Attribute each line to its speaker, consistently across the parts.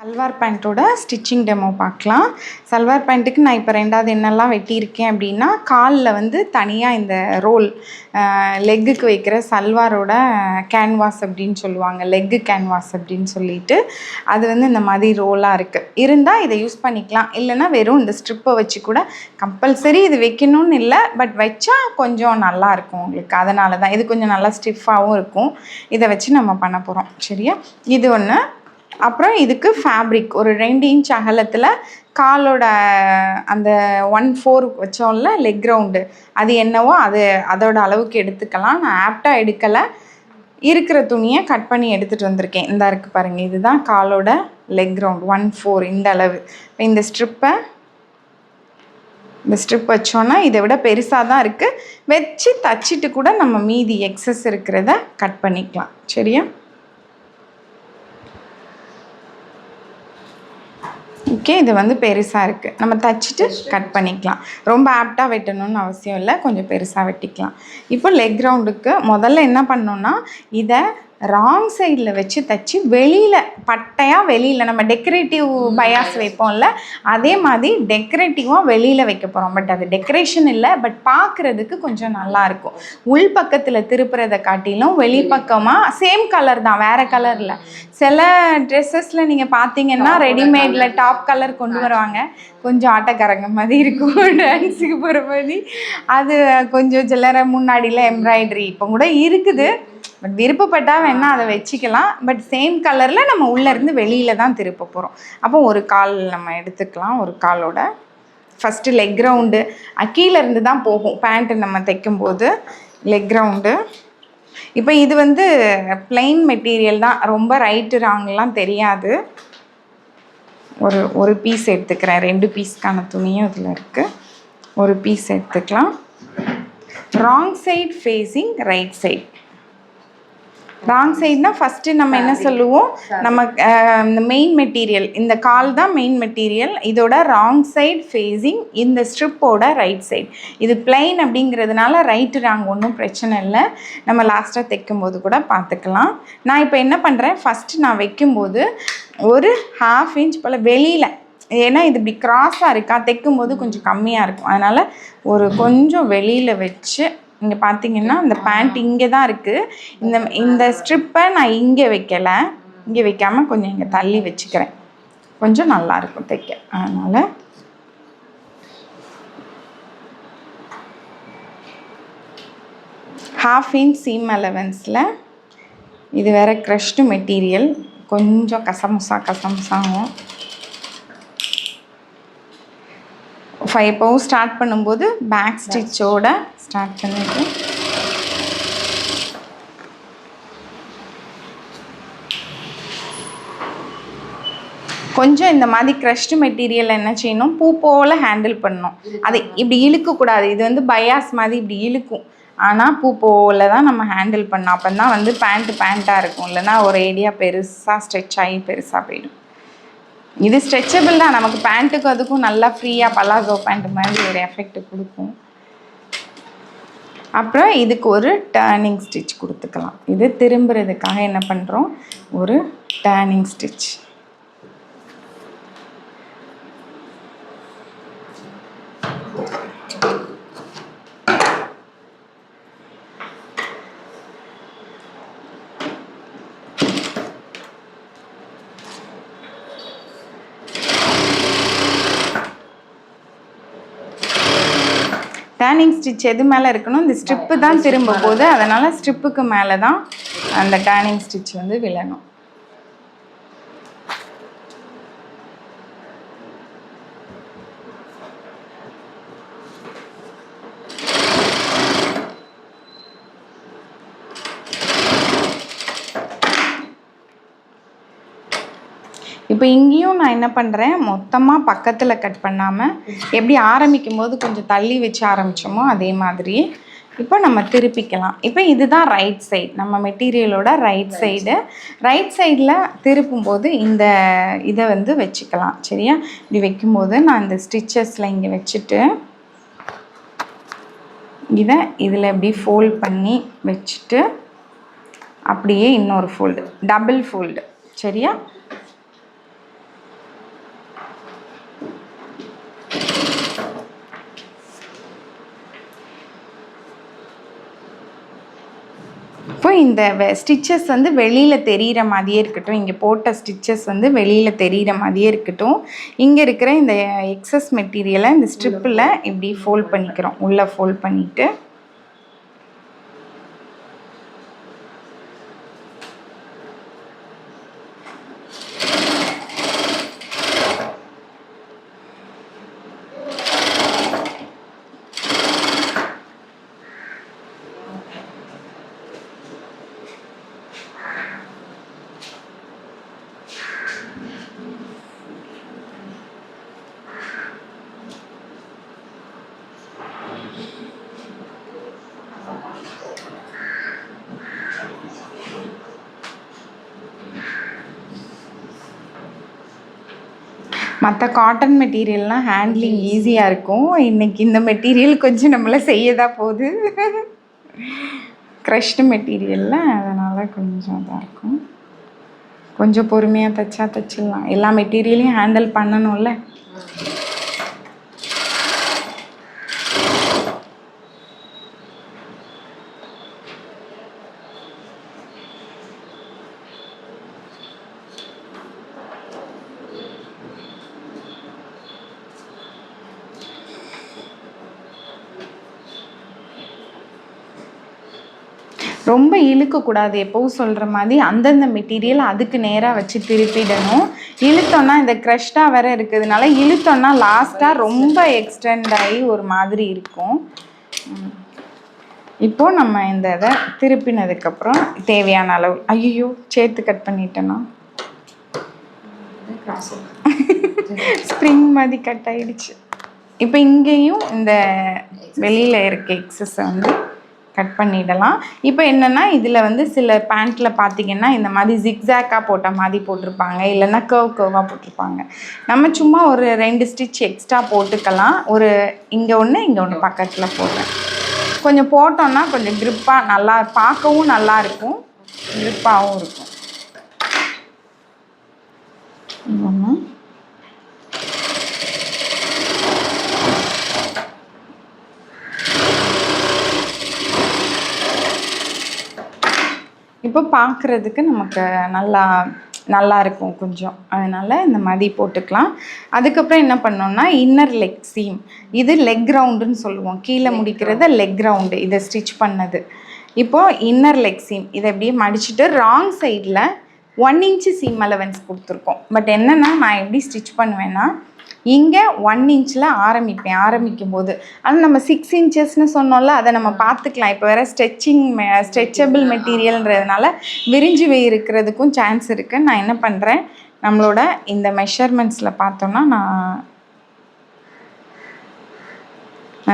Speaker 1: Salwar பேண்ட்டோட stitching demo பார்க்கலாம். சல்வார் பேண்ட்டுக்கு நான் இப்போ 2வது என்னெல்லாம் வெட்டியிருக்கேன் அப்படின்னா, காலில் வந்து தனியாக இந்த ரோல் லெக்குக்கு வைக்கிற சல்வாரோட கேன்வாஸ் அப்படின்னு சொல்லுவாங்க, லெக்கு கேன்வாஸ் அப்படின்னு சொல்லிட்டு அது வந்து இந்த மாதிரி ரோலாக இருக்குது. இருந்தால் இதை யூஸ் பண்ணிக்கலாம், இல்லைனா வெறும் இந்த ஸ்ட்ரிப்பை வச்சு கூட கம்பல்சரி இது வைக்கணும்னு இல்லை, பட் வச்சா கொஞ்சம் நல்லாயிருக்கும் உங்களுக்கு. அதனால தான் இது கொஞ்சம் நல்லா ஸ்டிஃபாகவும் இருக்கும். இதை வச்சு நம்ம பண்ண போகிறோம். சரியா? இது ஒன்று. அப்புறம் இதுக்கு ஃபேப்ரிக் ஒரு 2 இன்ச் அகலத்தில் காலோட அந்த 1/4 வச்சோம்ல லெக் ரவுண்டு, அது என்னவோ அதோட அளவுக்கு எடுத்துக்கலாம். நான் ஆப்டாக எடுக்கலை, இருக்கிற துணியை கட் பண்ணி எடுத்துகிட்டு வந்திருக்கேன். இந்த இருக்குது பாருங்கள், இதுதான் காலோட லெக் ரவுண்ட் 1/4 இந்த அளவு. இப்போ இந்த ஸ்ட்ரிப் வச்சோன்னா இதை விட பெருசாக தான் இருக்குது. வச்சு தச்சிட்டு கூட நம்ம மீதி எக்ஸஸ் இருக்கிறத கட் பண்ணிக்கலாம். சரியா? ஓகே, இது வந்து பெருசாக இருக்குது, நம்ம தச்சுட்டு கட் பண்ணிக்கலாம். ரொம்ப ஆப்டாக வெட்டணும்னு அவசியம் இல்லை, கொஞ்சம் பெருசாக வெட்டிக்கலாம். இப்போ லெக் ரவுண்டுக்கு முதல்ல என்ன பண்ணோன்னா, இதை ராங் சைடில் வச்சு தைச்சி வெளியில் பட்டையாக வெளியில் நம்ம டெக்கரேட்டிவ் பயாஸ் வைப்போம்ல, அதே மாதிரி டெக்கரேட்டிவாக வெளியில் வைக்க போகிறோம். பட் அது டெக்கரேஷன் இல்லை, பட் பார்க்குறதுக்கு கொஞ்சம் நல்லாயிருக்கும். உள் பக்கத்தில் திருப்புறதை காட்டிலும் வெளிப்பக்கமாக சேம் கலர் தான், வேறு கலரில். சில ட்ரெஸ்ஸஸில் நீங்கள் பார்த்தீங்கன்னா ரெடிமேடில் டாப் கலர் கொண்டு வருவாங்க, கொஞ்சம் ஆட்டக்காரங்க மாதிரி இருக்கும் டான்ஸுக்கு போகிற மாதிரி. அது கொஞ்சம் சில்லறை முன்னாடியில் எம்ப்ராய்டரி இப்போ கூட இருக்குது, பட் விருப்பப்பட்டால் வேணால் அதை வச்சுக்கலாம். பட் சேம் கலரில் நம்ம உள்ளேருந்து வெளியில் தான் திருப்ப போகிறோம். அப்போ ஒரு கால் நம்ம எடுத்துக்கலாம். ஒரு காலோட ஃபஸ்ட்டு லெக் ரவுண்டு கீழேருந்து தான் போகும் பேண்ட்டு நம்ம தைக்கும்போது. லெக் ரவுண்டு இப்போ இது வந்து பிளெயின் மெட்டீரியல் தான், ரொம்ப ரைட்டு ராங்லாம் தெரியாது. ஒரு பீஸ் எடுத்துக்கிறேன், 2 பீஸ்க்கான துணியும் இதில் இருக்குது. ஒரு பீஸ் எடுத்துக்கலாம். Wrong side facing right side. Wrong சைட்னா ஃபஸ்ட்டு நம்ம என்ன சொல்லுவோம், நம்ம இந்த மெயின் மெட்டீரியல், இந்த கால் தான் மெயின் மெட்டீரியல், இதோட ராங் சைட் ஃபேஸிங் இந்த ஸ்ட்ரிப்போட ரைட் சைட். இது பிளைன் அப்படிங்கிறதுனால ரைட்டு ராங் ஒன்றும் பிரச்சனை இல்லை, நம்ம லாஸ்ட்டாக தைக்கும்போது கூட பார்த்துக்கலாம். நான் இப்போ என்ன பண்ணுறேன், ஃபஸ்ட்டு நான் வைக்கும்போது ஒரு 1/2 இன்ச் போல் வெளியில், ஏன்னா இது இப்படி க்ராஸாக இருக்கா, தைக்கும்போது கொஞ்சம் கம்மியாக இருக்கும், அதனால் ஒரு கொஞ்சம் வெளியில் வச்சு. இங்கே பார்த்தீங்கன்னா இந்த பேண்ட் இங்கே தான் இருக்குது. இந்த ஸ்ட்ரிப்பை நான் இங்கே வைக்கலை, இங்கே வைக்காமல் கொஞ்சம் இங்கே தள்ளி வச்சுக்கிறேன், கொஞ்சம் நல்லாயிருக்கும் தைக்க. அதனால் ½ இன்ச் சீம் அலவன்ஸில், இது வேறு க்ரஷ்டு மெட்டீரியல், கொஞ்சம் கசமுசாகும். எப்போவும் ஸ்டார்ட் பண்ணும்போது பேக் ஸ்டிச்சோட ஸ்டார்ட் பண்ணிட்டு கொஞ்சம் இந்த மாதிரி க்ரஷ்டு மெட்டீரியல் என்ன செய்யணும், பூ போல் ஹேண்டில் பண்ணணும். அதை இப்படி இழுக்கக்கூடாது, இது வந்து பயாஸ் மாதிரி இப்படி இழுக்கும், ஆனால் பூ போல் தான் நம்ம ஹேண்டில் பண்ணோம். அப்போ தான் வந்து பேண்ட்டாக இருக்கும், இல்லைன்னா ஒரு ஏரியா பெருசாக ஸ்ட்ரெச் ஆகி பெருசாக போயிடும். இது ஸ்ட்ரெச்சபிள் தான், நமக்கு பேண்ட்டுக்கு அதுக்கும் நல்லா ஃப்ரீயாக பலாசோ பேண்ட் மாதிரி ஒரு எஃபெக்ட் கொடுக்கும். அப்புறம் இதுக்கு ஒரு டர்னிங் ஸ்டிச் கொடுத்துக்கலாம். இது திரும்புறதுக்காக என்ன பண்ணுறோம், ஒரு டர்னிங் ஸ்டிச். டர்னிங் ஸ்டிச் எது மேலே இருக்கணும், இந்த ஸ்ட்ரிப்பு தான் திரும்ப போகுது, அதனால் ஸ்ட்ரிப்புக்கு மேலே தான் அந்த டர்னிங் ஸ்டிச் வந்து விழணும். இப்போ இங்கேயும் நான் என்ன பண்ணுறேன், மொத்தமாக பக்கத்தில் கட் பண்ணாமல் எப்படி ஆரம்பிக்கும் போது கொஞ்சம் தள்ளி வச்சு ஆரம்பித்தோமோ அதே மாதிரி இப்போ நம்ம திருப்பிக்கலாம். இப்போ இதுதான் ரைட் சைடு, நம்ம மெட்டீரியலோட ரைட் சைடு. ரைட் சைடில் திருப்பும்போது இந்த இதை வந்து வச்சுக்கலாம். சரியா? இப்படி வைக்கும்போது நான் இந்த ஸ்டிச்சஸில் இங்கே வச்சுட்டு இதை இதில் இப்படி ஃபோல்ட் பண்ணி வச்சுட்டு அப்படியே இன்னொரு ஃபோல்டு, டபுள் ஃபோல்டு. சரியா? இந்த ஸ்டிச்சஸ் வந்து வெளியில் தெரிகிற மாதிரியே இருக்கட்டும். இங்கே போட்ட ஸ்டிச்சஸ் வந்து வெளியில் தெரிகிற மாதிரியே இருக்கட்டும். இங்கே இருக்கிற இந்த எக்ஸஸ் மெட்டீரியலை இந்த ஸ்ட்ரிப்பில் இப்படி ஃபோல்ட் பண்ணிக்கிறோம். உள்ளே ஃபோல்ட் பண்ணிவிட்டு மற்ற காட்டன் மெட்டீரியல்லாம் ஹேண்ட்லிங் ஈஸியாக இருக்கும். இன்றைக்கி இந்த மெட்டீரியல் கொஞ்சம் நம்மளை செய்ய தான் போகுது. க்ரஷ்டு மெட்டீரியலில் அதனால் கொஞ்சம் இதாக இருக்கும். கொஞ்சம் பொறுமையாக தைச்சிடலாம். எல்லா மெட்டீரியலையும் ஹேண்டில் பண்ணணும்ல. ரொம்ப இழுக்கக்கூடாது. எப்போவும் சொல்கிற மாதிரி அந்தந்த மெட்டீரியல் அதுக்கு நேராக வச்சு திருப்பிடணும். இழுத்தோன்னா இந்த க்ரஷ்டாக வேறு இருக்கிறதுனால இழுத்தோன்னா லாஸ்ட்டாக ரொம்ப எக்ஸ்டெண்ட் ஆகி ஒரு மாதிரி இருக்கும். இப்போது நம்ம இந்த இதை திருப்பினதுக்கப்புறம் தேவையான அளவு ஐயோ சேர்த்து கட் பண்ணிட்டேன்னா ஸ்ப்ரிங் மாதிரி கட் ஆகிடுச்சு. இப்போ இங்கேயும் இந்த வெளியில் இருக்க எக்ஸஸை வந்து கட் பண்ணிடலாம். இப்போ என்னென்னா இதில் வந்து சில பேண்ட்டில் பார்த்திங்கன்னா இந்த மாதிரி ஜிக்ஸாக்காக போட்ட மாதிரி போட்டிருப்பாங்க, இல்லைன்னா கர்வாக போட்டிருப்பாங்க. நம்ம சும்மா ஒரு 2 ஸ்டிச் எக்ஸ்ட்ரா போட்டுக்கலாம். ஒரு இங்கே ஒன்று இங்கே ஒன்று பக்கத்தில் போடுறேன். கொஞ்சம் போட்டோன்னா கொஞ்சம் க்ரிப்பாக நல்லா பார்க்கவும் நல்லாயிருக்கும், க்ரிப்பாகவும் இருக்கும். ஒன்று இப்போ பார்க்குறதுக்கு நமக்கு நல்லா இருக்கும் கொஞ்சம். அதனால் இந்த மாதிரி போட்டுக்கலாம். அதுக்கப்புறம் என்ன பண்ணோம்னா இன்னர் லெக் சீம், இது லெக் ரவுண்டுன்னு சொல்லுவோம். கீழே முடிக்கிறத லெக் ரவுண்டு, இதை ஸ்டிச் பண்ணது. இப்போது இன்னர் லெக் சீம் இதை அப்படியே மடிச்சுட்டு ராங் சைடில் 1 இன்ச்சு சீம் அலவன்ஸ் கொடுத்துருக்கோம். பட் என்னென்னா நான் எப்படி ஸ்டிச் பண்ணுவேன்னா இங்கே 1 இன்ச்சில் ஆரம்பிக்கும் போது. ஆனால் நம்ம 6 இன்ச்சஸ்ன்னு சொன்னோம்ல, அதை நம்ம பார்த்துக்கலாம். இப்போ வேறு ஸ்ட்ரெச்சபிள் மெட்டீரியல்ன்றதுனால விரிஞ்சு இருக்கிறதுக்கும் சான்ஸ் இருக்குது. நான் என்ன பண்ணுறேன், நம்மளோட இந்த மெஷர்மெண்ட்ஸில் பார்த்தோன்னா நான்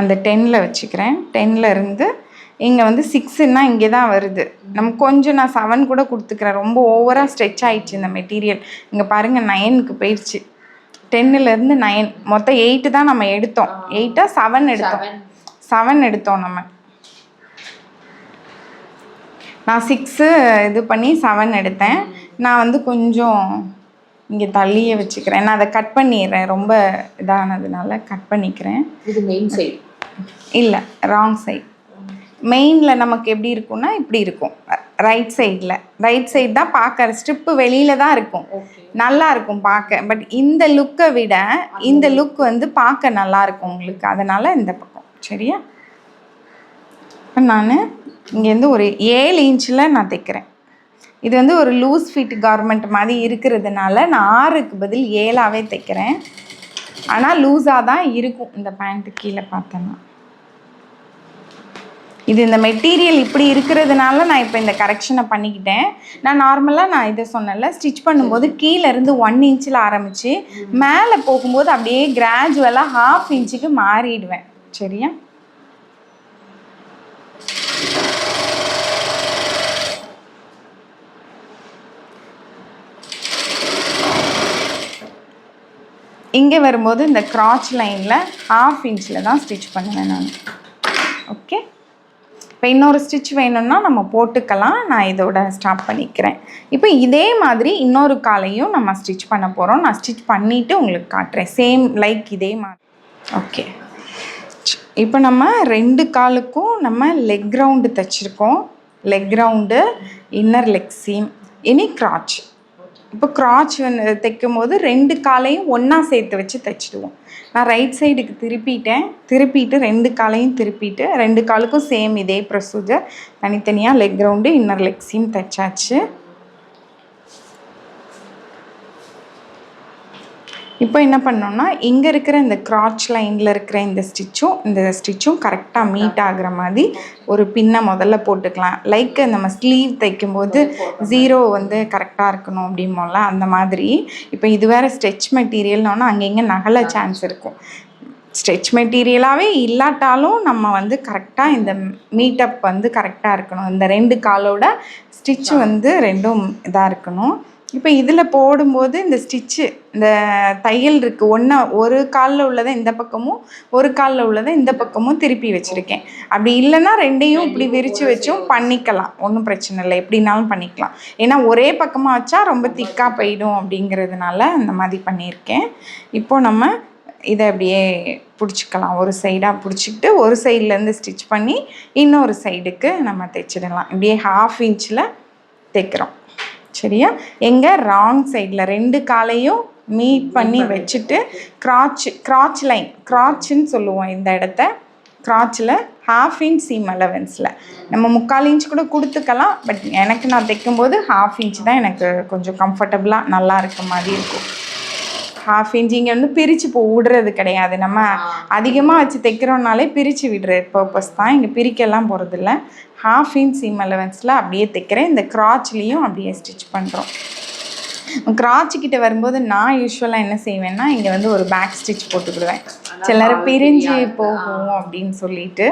Speaker 1: அந்த 10ல் வச்சுக்கிறேன். 10ல் இருந்து இங்கே வந்து 6ன்னா இங்கே தான் வருது. நம்ம கொஞ்சம் நான் 7 கூட கொடுத்துக்கிறேன். ரொம்ப ஓவராக ஸ்ட்ரெச் ஆகிடுச்சு இந்த மெட்டீரியல். இங்கே பாருங்கள் 9க்கு போயிடுச்சு. 10லேருந்து 9 மொத்தம் 8 தான் நம்ம எடுத்தோம். 8ஆ 7 எடுத்தோம். 7 எடுத்தோம் நம்ம. நான் 6 இது பண்ணி 7 எடுத்தேன். நான் வந்து கொஞ்சம் இங்கே தள்ளியே வச்சுக்கிறேன். நான் அதை கட் பண்ணிடுறேன். ரொம்ப இதானதுனால கட் பண்ணிக்கிறேன்.
Speaker 2: இது மெயின் சைடு
Speaker 1: இல்லை, ராங் சைடு. மெயினில் நமக்கு எப்படி இருக்கும்னா இப்படி இருக்கும். ரைட் சைடு தான் பார்க்க ஸ்ட்ரிப்பு வெளியில் தான் இருக்கும். நல்லா இருக்கும் பார்க்க. பட் இந்த லுக்கை விட இந்த லுக் வந்து பார்க்க நல்லாயிருக்கும் உங்களுக்கு. அதனால் இந்த பக்கம் சரியா. இப்போ நான் இங்கேருந்து ஒரு 7 இன்ச்சில் நான் தைக்கிறேன். இது வந்து ஒரு லூஸ் ஃபிட் கார்மெண்ட் மாதிரி இருக்கிறதுனால நான் 6க்கு பதில் 7ஆகவே தைக்கிறேன். ஆனால் லூஸாக தான் இருக்கும் இந்த பேண்ட்டு கீழே பார்த்தோன்னா. இது இந்த மெட்டீரியல் இப்படி இருக்கிறதுனால நான் இப்போ இந்த கரெக்ஷனை பண்ணிக்கிட்டேன். நான் நார்மலாக இதை சொன்னேன்ல, ஸ்டிச் பண்ணும்போது கீழேருந்து 1 இன்ச்சில் ஆரம்பித்து மேலே போகும்போது அப்படியே கிராஜுவலாக 1/2 இன்ச்சுக்கு மாறிடுவேன். சரியா. இங்கே வரும்போது இந்த கிராச் லைனில் 1/2 இன்ச்சில் தான் ஸ்டிச் பண்ணுவேன் நான். ஓகே. இப்போ இன்னொரு ஸ்டிச் வேணும்னா நம்ம போட்டுக்கலாம். நான் இதோட ஸ்டாப் பண்ணிக்கிறேன். இப்போ இதே மாதிரி இன்னொரு காலையும் நம்ம ஸ்டிச் பண்ண போகிறோம். நான் ஸ்டிச் பண்ணிவிட்டு உங்களுக்கு காட்டுறேன். சேம் லைக் இதே மாதிரி. ஓகே. இப்போ நம்ம 2 காலுக்கும் நம்ம லெக் ரவுண்டு தைச்சிருக்கோம். Leg round, inner leg seam, இனி கிராச். இப்போ கிராச் வந்து தைக்கும் போது 2 காலையும் ஒன்றா சேர்த்து வச்சு தைச்சிடுவோம். நான் ரைட் சைடுக்கு திருப்பிட்டு 2 காலையும் திருப்பிட்டு 2 காலுக்கும் சேம் இதே ப்ரொசீஜர். தனித்தனியாக leg round, inner leg seam தைச்சாச்சு. இப்போ என்ன பண்ணோன்னா, இங்கே இருக்கிற இந்த கிராச் லைனில் இருக்கிற இந்த ஸ்டிச்சும் கரெக்டாக மீட் ஆகிற மாதிரி ஒரு பின்னை முதல்ல போட்டுக்கலாம். லைக் நம்ம ஸ்லீவ் தைக்கும்போது 0 வந்து கரெக்டாக இருக்கணும் அப்படிம்போம்ல, அந்த மாதிரி. இப்போ இது வேறு ஸ்ட்ரெச் மெட்டீரியல்னோன்னா அங்கே இங்கே நகல சான்ஸ் இருக்கும். ஸ்ட்ரெச் மெட்டீரியலாகவே இல்லாட்டாலும் நம்ம வந்து கரெக்டாக இந்த மீட்டப் வந்து கரெக்டாக இருக்கணும். இந்த 2 காலோட ஸ்டிச்சு வந்து 2ம் இதாக இருக்கணும். இப்போ இதில் போடும்போது இந்த ஸ்டிச்சு, இந்த தையல் இருக்குது, ஒரு காலில் உள்ளதை இந்த பக்கமும் ஒரு காலில் உள்ளதை இந்த பக்கமும் திருப்பி வச்சுருக்கேன். அப்படி இல்லைன்னா 2ஐயும் இப்படி விரித்து வச்சும் பண்ணிக்கலாம், ஒன்றும் பிரச்சனை இல்லை, எப்படின்னாலும் பண்ணிக்கலாம். ஏன்னா ஒரே பக்கமாக வச்சா ரொம்ப திக்காக போயிடும் அப்படிங்கிறதுனால அந்த மாதிரி பண்ணியிருக்கேன். இப்போது நம்ம இதை அப்படியே பிடிச்சிக்கலாம், ஒரு சைடாக பிடிச்சிக்கிட்டு ஒரு சைட்லேருந்து ஸ்டிச் பண்ணி இன்னொரு சைடுக்கு நம்ம தைச்சிடலாம். இப்படியே 1/2 இன்ச்சில் தைக்கிறோம். சரியா? எங்கே ராங் சைடில் 2 காலையும் மீட் பண்ணி வச்சுட்டு கிராச் லைன், கிராச்சுன்னு சொல்லுவோம் இந்த இடத்த. கிராச்சில் 1/2 இன்ச் சீம் அலவன்ஸில் நம்ம 3/4 இன்ச் கூட கொடுத்துக்கலாம். பட் நான் தைக்கும்போது 1/2 இன்ச் தான் எனக்கு கொஞ்சம் கம்ஃபர்டபுளாக நல்லா இருக்க மாதிரி இருக்கும். 1/2 இன்ச் இங்கே வந்து பிரித்து விடுறது கிடையாது. நம்ம அதிகமாக வச்சு தைக்கிறோன்னாலே பிரித்து விடுற பர்பஸ் தான். இங்கே பிரிக்கலாம் போகிறதில்ல. 1/2 இன்ச் சீம் அலவன்ஸில் அப்படியே தைக்கிறேன். இந்த கிராச்லேயும் அப்படியே ஸ்டிச் பண்ணுறோம். கிராச்சுக்கிட்ட வரும்போது நான் யூஸ்வலாக என்ன செய்வேன்னா, இங்கே வந்து ஒரு பேக் ஸ்டிச் போட்டுக்கிடுவேன். சிலர் பிரிஞ்சு போகும் அப்படின்னு சொல்லிட்டு.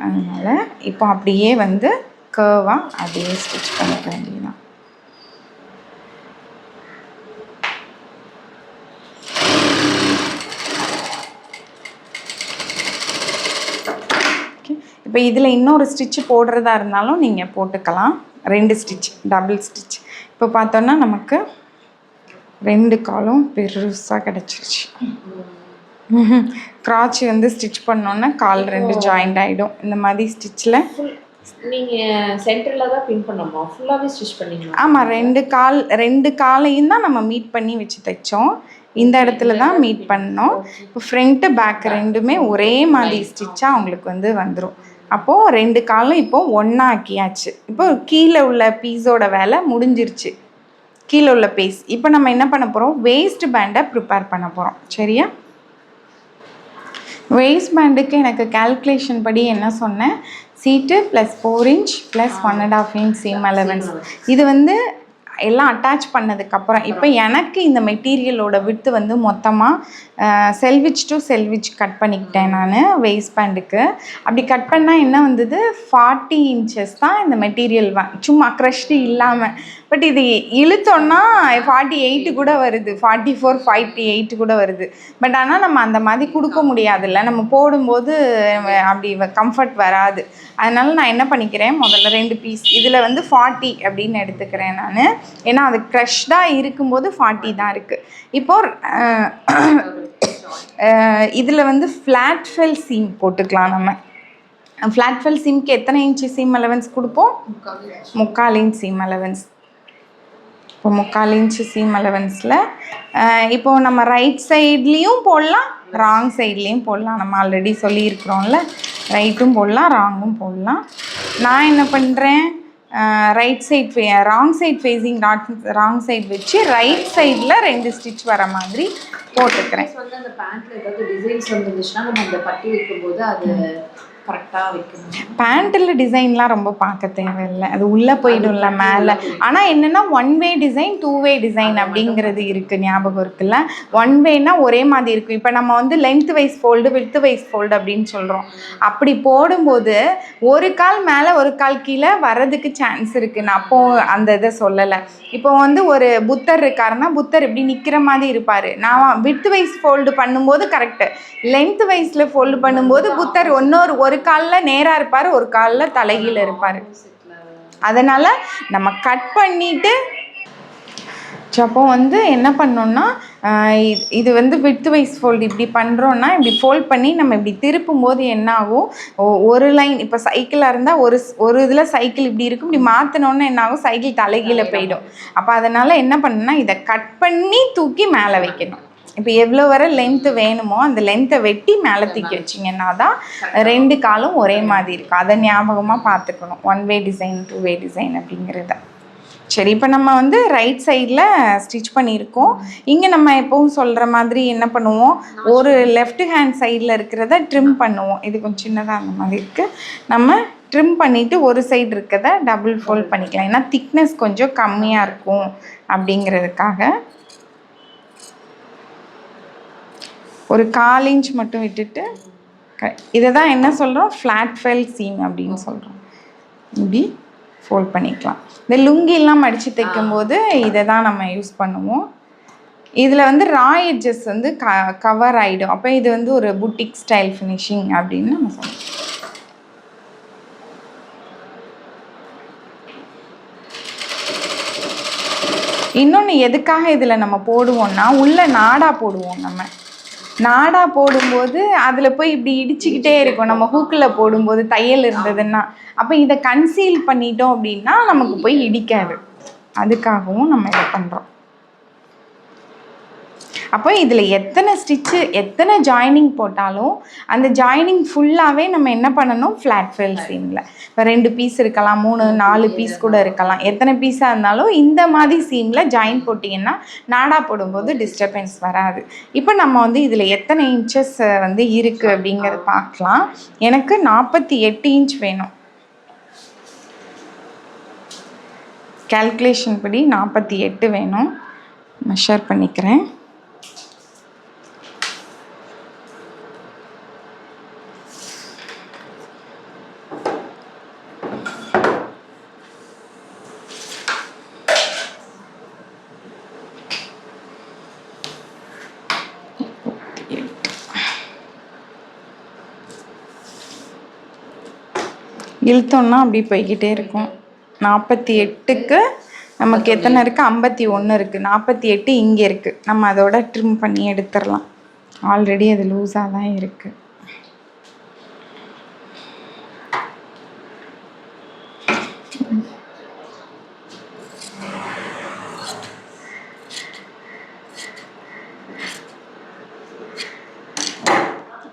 Speaker 1: அதனால் இப்போ அப்படியே வந்து கர்வாக அப்படியே ஸ்டிச் பண்ணிக்க வேண்டியதான். இப்போ இதில் இன்னொரு ஸ்டிச்சு போடுறதா இருந்தாலும் நீங்கள் போட்டுக்கலாம். 2 ஸ்டிச், டபுள் ஸ்டிச். இப்போ பார்த்தோன்னா நமக்கு 2 காலும் பெருசாக கிடச்சிருச்சு. கிராச் வந்து ஸ்டிச் பண்ணோன்னா கால் 2 ஜாயிண்ட் ஆகிடும். இந்த மாதிரி ஸ்டிச்சில்
Speaker 2: நீங்கள் சென்டரில் தான் பின் பண்ணோமா? ஃபுல்லாகவே ஸ்டிச் பண்ணிங்களா?
Speaker 1: ஆமாம், 2 காலையும் தான் நம்ம மீட் பண்ணி வச்சு தைச்சோம். இந்த இடத்துல தான் மீட் பண்ணோம். இப்போ ஃப்ரண்ட்டு பேக் 2மே ஒரே மாதிரி ஸ்டிச்சாக அவங்களுக்கு வந்து வந்துடும். அப்போது 2 காலும் இப்போது ஒன்றா ஆக்கியாச்சு. இப்போ கீழே உள்ள பீஸோட வேலை முடிஞ்சிருச்சு, கீழே உள்ள பீஸ். இப்போ நம்ம என்ன பண்ண போகிறோம், வேஸ்ட் பேண்டை ப்ரிப்பேர் பண்ண போகிறோம். சரியா? வேஸ்ட் பேண்டுக்கு எனக்கு கால்குலேஷன் படி என்ன சொன்னேன், seat plus 4 inch plus 1.5 inch seam allowance. இது வந்து எல்லாம் அட்டாச் பண்ணதுக்கப்புறம் இப்போ எனக்கு இந்த மெட்டீரியலோட விட்டு வந்து மொத்தமாக செல்விச் டு செல்விச் கட் பண்ணிக்கிட்டேன் நான் வேஸ்ட் பேண்டுக்கு. அப்படி கட் பண்ணால் என்ன வந்தது, 40 இன்ச்சஸ் தான் இந்த மெட்டீரியல் சும்மா க்ரஷ்டு இல்லாமல். பட் இது இழுத்தோன்னா 48 கூட வருது, 44, 48 கூட வருது. பட் ஆனால் நம்ம அந்த மாதிரி கொடுக்க முடியாதுல்ல, நம்ம போடும்போது அப்படி கம்ஃபர்ட் வராது. அதனால் நான் என்ன பண்ணிக்கிறேன், முதல்ல 2 பீஸ் இதில் வந்து 40 அப்படின்னு எடுத்துக்கிறேன் நான். ஏன்னா அது க்ரஷ்டாக இருக்கும்போது 40 தான் இருக்குது. இப்போது இதில் வந்து ஃப்ளாட் ஃபெல் சீம் போட்டுக்கலாம். நம்ம ஃப்ளாட் ஃபெல் சீம்க்கு எத்தனை இன்ச்சு சீம் அலவன்ஸ் கொடுப்போம், 3/4 இன்ச் சீம் அலவன்ஸ். இப்போ 3/4 இன்ச்சு சீம் அலவன்ஸில் இப்போது நம்ம ரைட் சைட்லேயும் போடலாம், ராங் சைட்லேயும் போடலாம். நம்ம ஆல்ரெடி சொல்லியிருக்கிறோம்ல, ரைட்டும் போடலாம் ராங்கும் போடலாம். நான் என்ன பண்ணுறேன், right side wrong side facing wrong side வச்சு ரைட் சைடில் 2 ஸ்டிச் வர மாதிரி போட்டுக்கிறேன்.
Speaker 2: வந்து அந்த பேண்ட்டில் ஏதாவது டிசைன்ஸ் வந்துருந்துச்சுன்னா நம்ம அந்த பட்டி வைக்கும்போது அது கரெக்டாக வைக்கணும்.
Speaker 1: பேண்ட்டில் டிசைன்லாம் ரொம்ப பார்க்க தேவையில்லை, அது உள்ளே போயிடும்ல மேலே. ஆனால் என்னென்னா 1 வே டிசைன் 2 வே டிசைன் அப்படிங்கிறது இருக்குது, ஞாபகம் இருக்குல்ல. 1 வேனா ஒரே மாதிரி இருக்கும். இப்போ நம்ம வந்து length wise fold width wise fold அப்படின்னு சொல்கிறோம். அப்படி போடும்போது ஒரு கால் மேலே ஒரு கால் கீழே வர்றதுக்கு சான்ஸ் இருக்குது. நான் அப்போது அந்த இதை சொல்லலை. இப்போ வந்து ஒரு புத்தர் இருக்காருன்னா புத்தர் இப்படி நிற்கிற மாதிரி இருப்பார். நான் விட்த் வைஸ் ஃபோல்டு பண்ணும்போது கரெக்டு, லென்த் வைஸில் ஃபோல்டு பண்ணும்போது புத்தர் ஒரு காலில் நேராக இருப்பார், ஒரு காலில் தலைகீழ இருப்பார். அதனால் நம்ம கட் பண்ணிவிட்டு ஸோ அப்போ வந்து என்ன பண்ணோம்னா இது வந்து விட்த் வைஸ் ஃபோல்டு இப்படி பண்ணுறோன்னா இப்படி ஃபோல்ட் பண்ணி நம்ம இப்படி திருப்பும் போது என்ன ஆகும், ஒரு லைன் இப்போ சைக்கிளாக இருந்தால் ஒரு இதில் சைக்கிள் இப்படி இருக்கும், இப்படி மாற்றினோன்னு என்ன ஆகும், சைக்கிள் தலைகீழ போயிடும். அப்போ அதனால் என்ன பண்ணணும்னா இதை கட் பண்ணி தூக்கி மேலே வைக்கணும். இப்போ எவ்வளோ வர லென்த்து வேணுமோ அந்த லென்த்தை வெட்டி மேலே தூக்கி வச்சிங்கன்னா தான் 2 காலும் ஒரே மாதிரி இருக்கும். அதை ஞாபகமாக பார்த்துக்கணும். 1 வே டிசைன் 2 வே டிசைன் அப்படிங்கிறத. சரி, இப்போ நம்ம வந்து ரைட் சைடில் ஸ்டிச் பண்ணியிருக்கோம். இங்கே நம்ம எப்பவும் சொல்கிற மாதிரி என்ன பண்ணுவோம், ஒரு லெஃப்ட் ஹேண்ட் சைடில் இருக்கிறத ட்ரிம் பண்ணுவோம். இது கொஞ்சம் சின்னதாக அந்த மாதிரி இருக்குது. நம்ம ட்ரிம் பண்ணிவிட்டு ஒரு சைடு இருக்கிறத டபுள் ஃபோல்ட் பண்ணிக்கலாம். ஏன்னா திக்னஸ் கொஞ்சம் கம்மியாக இருக்கும் அப்படிங்கிறதுக்காக. ஒரு 1/4 இன்ச் மட்டும் விட்டுட்டு இதை தான் என்ன சொல்கிறோம், ஃப்ளாட் ஃபெல் சீம் அப்படின்னு சொல்கிறோம். இப்படி ஃபோல்ட் பண்ணிக்கலாம். இந்த லுங்கிலாம் மடித்து தைக்கும்போது இதை தான் நம்ம யூஸ் பண்ணுவோம். இதில் வந்து ரா எட்ஜஸ் வந்து கவர் ஆகிடும். அப்போ இது வந்து ஒரு புட்டிக் ஸ்டைல் ஃபினிஷிங் அப்படின்னு நம்ம சொல்லுவோம். இன்னொன்று எதுக்காக இதில் நம்ம போடுவோம்னா, உள்ள நாடா போடுவோம். நம்ம நாடா போடும்போது அதில் போய் இப்படி இடிச்சுக்கிட்டே இருக்கும். நம்ம ஹூக்கில் போடும்போது தையல் இருந்ததுன்னா, அப்போ இதை கன்சீல் பண்ணிட்டோம் அப்படின்னா நமக்கு போய் இடிக்காது. அதுக்காகவும் நம்ம இதை பண்ணுறோம். அப்போ இதில் எத்தனை ஸ்டிச்சு எத்தனை ஜாயினிங் போட்டாலும் அந்த ஜாயினிங் ஃபுல்லாகவே நம்ம என்ன பண்ணணும், ஃப்ளாட் ஃபெல் சீமில். இப்போ 2 பீஸ் இருக்கலாம், 3 4 பீஸ் கூட இருக்கலாம். எத்தனை பீஸாக இருந்தாலும் இந்த மாதிரி சீமில் ஜாயின் போட்டிங்கன்னா நாடா போடும்போது டிஸ்டர்பன்ஸ் வராது. இப்போ நம்ம வந்து இதில் எத்தனை இன்ச்சஸ் வந்து இருக்குது அப்படிங்கிறத பார்க்கலாம். எனக்கு 48 இன்ச் வேணும். கால்குலேஷன் படி 48 வேணும். மெஷர் பண்ணிக்கிறேன். இழுத்தோன்னா அப்படி போய்கிட்டே இருக்கும். 48க்கு நமக்கு எத்தனை இருக்குது, 51 இருக்குது. 48 இங்கே இருக்குது. நம்ம அதோட ட்ரிம் பண்ணி எடுத்துடலாம். ஆல்ரெடி அது லூஸாக தான் இருக்குது.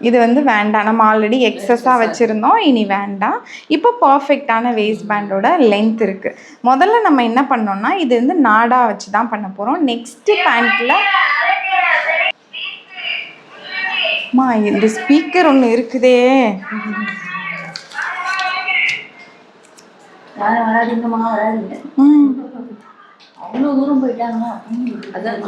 Speaker 1: இது வந்து வேண்டாம், நம்ம ஆல்ரெடி எக்ஸஸாக வச்சுருந்தோம், இனி வேண்டாம். இப்போ பர்ஃபெக்டான வேஸ்ட் பேண்டோட லென்த் இருக்குது. முதல்ல நம்ம என்ன பண்ணோம்னா இது வந்து நாடா வச்சு தான் பண்ண போகிறோம். நெக்ஸ்ட்டு பேண்ட்டில் இந்த ஸ்பீக்கர் ஒன்று இருக்குதே,
Speaker 2: அவ்வளோ தூரம் போயிட்டாங்கன்னா அதான்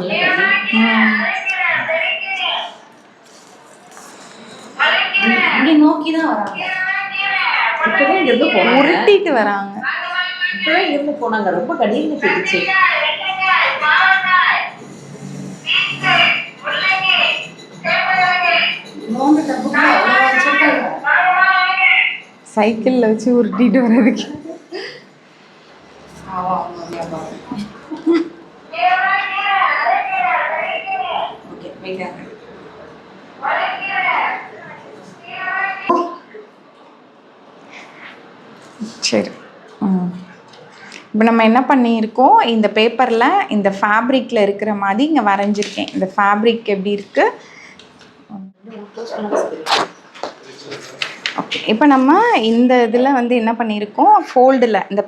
Speaker 2: நோக்கி தான் வராங்க. இப்பதான் இருந்து போனாங்க,
Speaker 1: உருட்டிட்டு வராங்க.
Speaker 2: இப்பதான் இருந்து போனாங்க. ரொம்ப கடினமா போயிடுச்சு.
Speaker 1: சைக்கிளில் வச்சு உருட்டிட்டு வர்றதுக்கு சரி. இப்போ நம்ம என்ன பண்ணியிருக்கோம், இந்த பேப்பரில் இந்த ஃபேப்ரிக்கில் இருக்கிற மாதிரி இங்கே வரைஞ்சிருக்கேன். இந்த ஃபேப்ரிக் எப்படி இருக்குது. ஓகே, இப்போ நம்ம இந்த இதில் வந்து என்ன பண்ணியிருக்கோம், ஃபோல்டில் இந்த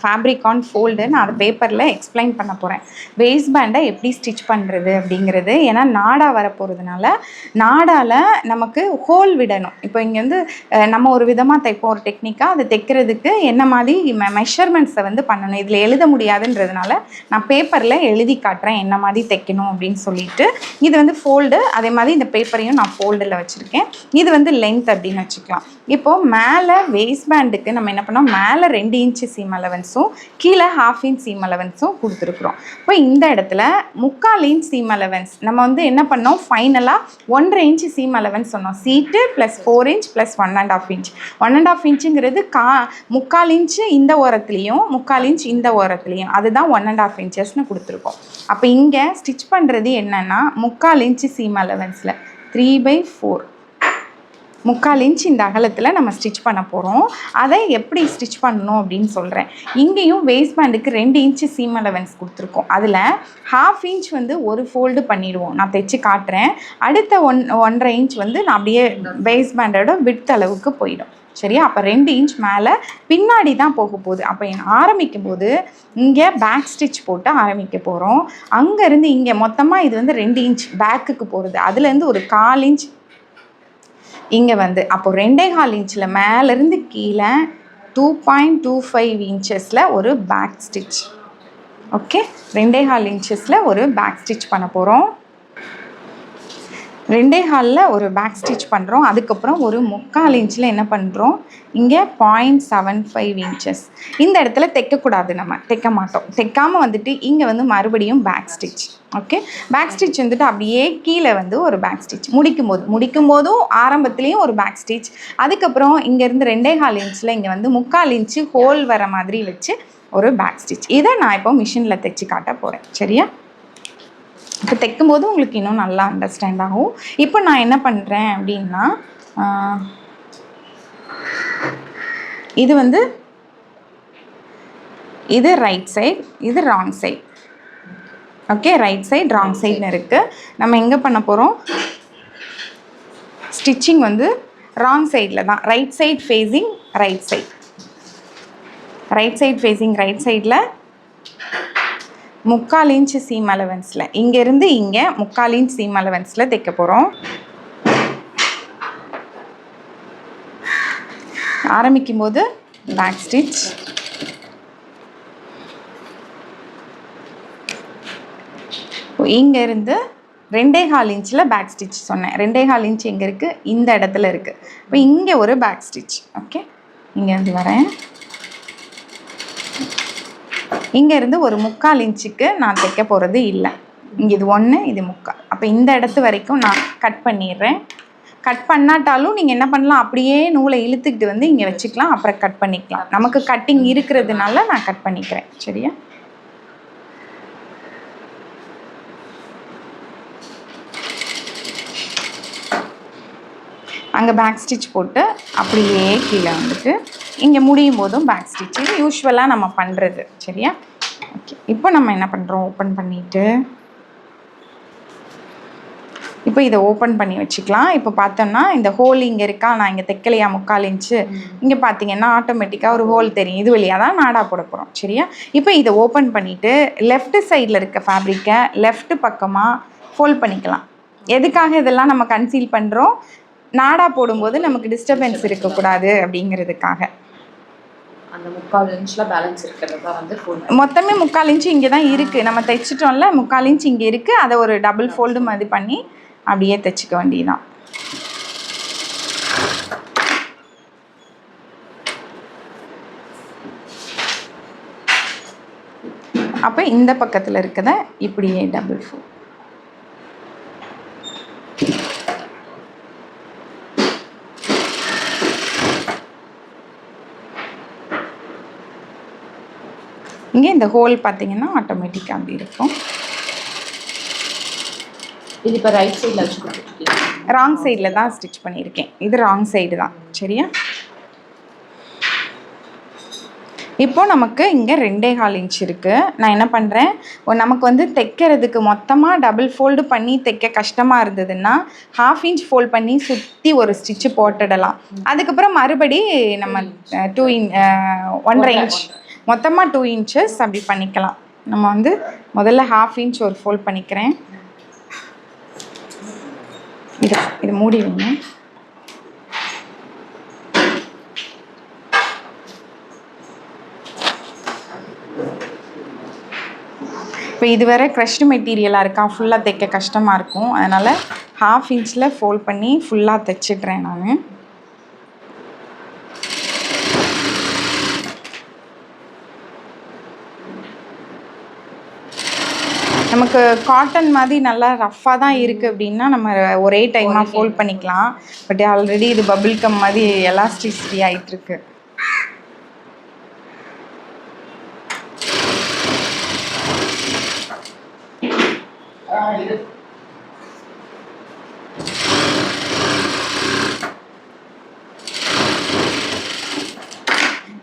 Speaker 1: ஃபேப்ரிக் ஆன் ஃபோல்டு நான் அதை பேப்பரில் எக்ஸ்பிளைன் பண்ண போகிறேன். வேஸ்ட் பேண்டை எப்படி ஸ்டிச் பண்ணுறது அப்படிங்கிறது. ஏன்னா நாடா வரப்போகிறதுனால நாடாவில் நமக்கு ஹோல் விடணும். இப்போ இங்கே வந்து நம்ம ஒரு விதமாக தைப்போம், ஒரு டெக்னிக்காக அதை தைக்கிறதுக்கு என்ன மாதிரி மெஷர்மெண்ட்ஸை வந்து பண்ணணும். இதில் எழுத முடியாதுன்றதுனால நான் பேப்பரில் எழுதி காட்டுறேன் என்ன மாதிரி தைக்கணும் அப்படின்னு சொல்லிட்டு. இது வந்து ஃபோல்டு, அதே மாதிரி இந்த பேப்பரையும் நான் ஃபோல்டில் வச்சுருக்கேன். இது வந்து லென்த் அப்படின்னு வச்சுக்கலாம். இப்போது மேலே வேஸ்ட் பேண்டுக்கு நம்ம என்ன பண்ணோம், மேலே 2 இன்ச்சு சீம் அலவன்ஸும் கீழே 1/2 இன்ச் சீம் அலவன்ஸும் கொடுத்துருக்குறோம். இப்போ இந்த இடத்துல 3/4 இன்ச் சீம் அலவன்ஸ் நம்ம வந்து என்ன பண்ணோம், ஃபைனலாக 1.5 இன்ச்சு சீம் அலவன்ஸ் சொன்னோம். Seat plus 4 inch plus 1.5 inch. 1.5 இன்ச்சுங்கிறது 3/4 இன்ச்சு இந்த ஓரத்துலேயும் 3/4 இன்ச் இந்த ஓரத்துலேயும், அதுதான் 1.5 இன்ச்சஸ்ன்னு கொடுத்துருக்கோம். அப்போ இங்கே ஸ்டிச் பண்ணுறது என்னென்னா 3/4 இன்ச்சு சீம் அலவன்ஸில் 3/4 3/4 இன்ச் இந்த அகலத்தில் நம்ம ஸ்டிச் பண்ண போகிறோம். அதை எப்படி ஸ்டிச் பண்ணணும் அப்படின்னு சொல்கிறேன். இங்கேயும் வேஸ்ட் பேண்டுக்கு 2 இன்ச்சு சீம் அலவன்ஸ் கொடுத்துருக்கோம். அதில் 1/2 இன்ச் வந்து ஒரு ஃபோல்டு பண்ணிடுவோம். நான் தைச்சு காட்டுறேன். அடுத்த 1.5 இன்ச் வந்து நான் அப்படியே வேஸ்ட் பேண்டோட விட்த் அளவுக்கு போயிடும். சரியா? அப்போ 2 இன்ச் மேலே பின்னாடி தான் போக போகுது. அப்போ ஆரம்பிக்கும் போது இங்கே பேக் ஸ்டிச் போட்டு ஆரம்பிக்க போகிறோம். அங்கேருந்து இங்கே மொத்தமாக இது வந்து 2 இன்ச் பேக்குக்கு போகிறது. அதுலேருந்து ஒரு 1/4 இன்ச் இங்கே வந்து அப்போ 2.25 இன்ச்சில் மேலேருந்து கீழே 2.25 இன்ச்சஸில் ஒரு பேக் ஸ்டிச். ஓகே, 2.25 இன்ச்சஸில் ஒரு பேக் ஸ்டிச் பண்ண போகிறோம். 2.25 ஒரு பேக் ஸ்டிச் பண்ணுறோம். அதுக்கப்புறம் ஒரு 3/4 இன்ச்சில் என்ன பண்ணுறோம், இங்கே 0.75 இன்ச்சஸ். இந்த இடத்துல தைக்கக்கூடாது, நம்ம தைக்க மாட்டோம். தைக்காமல் வந்துட்டு இங்கே வந்து மறுபடியும் back stitch. Okay, back stitch வந்துட்டு அப்படியே கீழே வந்து ஒரு பேக் ஸ்டிச் முடிக்கும் போதும் ஆரம்பத்துலேயும் ஒரு பேக் ஸ்டிச். அதுக்கப்புறம் இங்கேருந்து 2.25 இன்ச்சில் இங்கே வந்து 3/4 இன்ச்சு ஹோல் வர மாதிரி வச்சு ஒரு பேக் ஸ்டிச். இதை நான் இப்போ மிஷினில் தைச்சி காட்ட போகிறேன். சரியா? இப்போ தைக்கும்போது உங்களுக்கு இன்னும் நல்லா அண்டர்ஸ்டாண்ட் ஆகும். இப்போ நான் என்ன பண்ணுறேன் அப்படின்னா, இது வந்து இது ரைட் சைடு, இது wrong side. Okay, right side wrong சைடுன்னு இருக்குது. நம்ம எங்கே பண்ண போகிறோம், ஸ்டிச்சிங் வந்து ராங் சைடில் தான். Right side facing right side, right side facing right சைடில் 3/4 இன்ச்சு சீம் அலவன்ஸில் இங்கேருந்து இங்கே 3/4 இன்ச் சீம் அலவன்ஸில் தைக்க போகிறோம். ஆரம்பிக்கும் போது பேக் ஸ்டிச், இங்கேருந்து 2.25 இன்ச்சில் பேக் ஸ்டிச் சொன்னேன். 2.25 இன்ச் எங்கே இருக்குது, இந்த இடத்துல இருக்குது. இப்போ இங்கே ஒரு பேக் ஸ்டிச். ஓகே, இங்கேருந்து வரேன். இங்கேருந்து ஒரு 3/4 இன்ச்சுக்கு நான் தைக்க போகிறது இல்லை. இங்கே இது 1, இது 3/4. அப்போ இந்த இடத்து வரைக்கும் நான் கட் பண்ணிடுறேன். கட் பண்ணாட்டாலும் நீங்கள் என்ன பண்ணலாம், அப்படியே நூலை இழுத்துக்கிட்டு வந்து இங்கே வச்சுக்கலாம், அப்புறம் கட் பண்ணிக்கலாம். நமக்கு கட்டிங் இருக்கிறதுனால நான் கட் பண்ணிக்கிறேன். சரியா? அங்கே பேக் ஸ்டிச் போட்டு அப்படியே கீழே வந்துட்டு இங்கே முடியும் போதும் பேக் ஸ்டிச். இது யூஸ்வலாக நம்ம பண்ணுறது. சரியா? ஓகே, இப்போ நம்ம என்ன பண்ணுறோம், ஓப்பன் பண்ணிவிட்டு இப்போ இதை ஓப்பன் பண்ணி வச்சுக்கலாம். இப்போ பார்த்தோம்னா இந்த ஹோல் இங்கே இருக்கா, நான் இங்கே தைக்கலையா 3/4 இன்ச்சு, இங்கே பார்த்தீங்கன்னா ஆட்டோமேட்டிக்காக ஒரு ஹோல் தெரியும். இது வழியாக தான் நாடா போட போகிறோம். சரியா? இப்போ இதை ஓப்பன் பண்ணிவிட்டு லெஃப்ட் சைடில் இருக்க ஃபேப்ரிக்கை லெஃப்ட் பக்கமாக ஃபோல்ட் பண்ணிக்கலாம். எதுக்காக இதெல்லாம் நம்ம கன்சீல் பண்ணுறோம், நாடா போடும்போது நமக்கு டிஸ்டர்பன்ஸ் இருக்கக்கூடாது அப்படிங்கிறதுக்காக.
Speaker 2: அந்த 3/4 இன்ச்சில் பேலன்ஸ் இருக்கிறதா வந்து
Speaker 1: மொத்தமே 3/4 இன்ச்சு இங்கே தான் இருக்குது. நம்ம தைச்சிட்டோம்ல, 3/4 இன்ச்சு இங்கே இருக்குது. அதை ஒரு டபுள் ஃபோல்டு மாதிரி பண்ணி அப்படியே தைச்சிக்க வேண்டியதுதான். அப்போ இந்த பக்கத்தில் இருக்கதை இப்படியே டபுள் ஃபோல்ட். இங்கே இந்த ஹோல் பார்த்தீங்கன்னா ஆட்டோமேட்டிக்காக அப்படி இருக்கும்.
Speaker 2: இது இப்போ ரைட் சைடில் வச்சு கொடுத்துருக்கீங்க.
Speaker 1: ராங் சைடில் தான் ஸ்டிச் பண்ணியிருக்கேன். இது ராங் சைடு தான். சரியா? இப்போ நமக்கு இங்கே 2.25 இன்ச் இருக்குது. நான் என்ன பண்ணுறேன், நமக்கு வந்து தைக்கிறதுக்கு மொத்தமாக டபுள் ஃபோல்டு பண்ணி தைக்க கஷ்டமாக இருந்ததுன்னா 1/2 இன்ச் ஃபோல்ட் பண்ணி சுற்றி ஒரு ஸ்டிச்சு போட்டுடலாம். அதுக்கப்புறம் மறுபடி நம்ம 1.5 இன்ச் மொத்தமாக 2 இன்ச்சஸ் அப்படி பண்ணிக்கலாம். நம்ம வந்து முதல்ல 1/2 இன்ச் ஒரு ஃபோல்ட் பண்ணிக்கிறேன். இது மூடி வைங்க. இப்போ இது வேறு க்ரஷ்டு மெட்டீரியலாக இருக்கா, ஃபுல்லாக தைக்க கஷ்டமாக இருக்கும். அதனால் 1/2 இன்ச்சில் ஃபோல்ட் பண்ணி ஃபுல்லாக தைச்சிட்றேன் நான். நமக்கு காட்டன் மாதிரி நல்லா ரஃப்பாக தான் இருக்குது அப்படின்னா நம்ம ஒரே டைமாக ஃபோல்ட் பண்ணிக்கலாம். பட் ஆல்ரெடி இது பபிள் கம் மாதிரி எலாஸ்டிசிட்டி ஆகிட்டுருக்கு.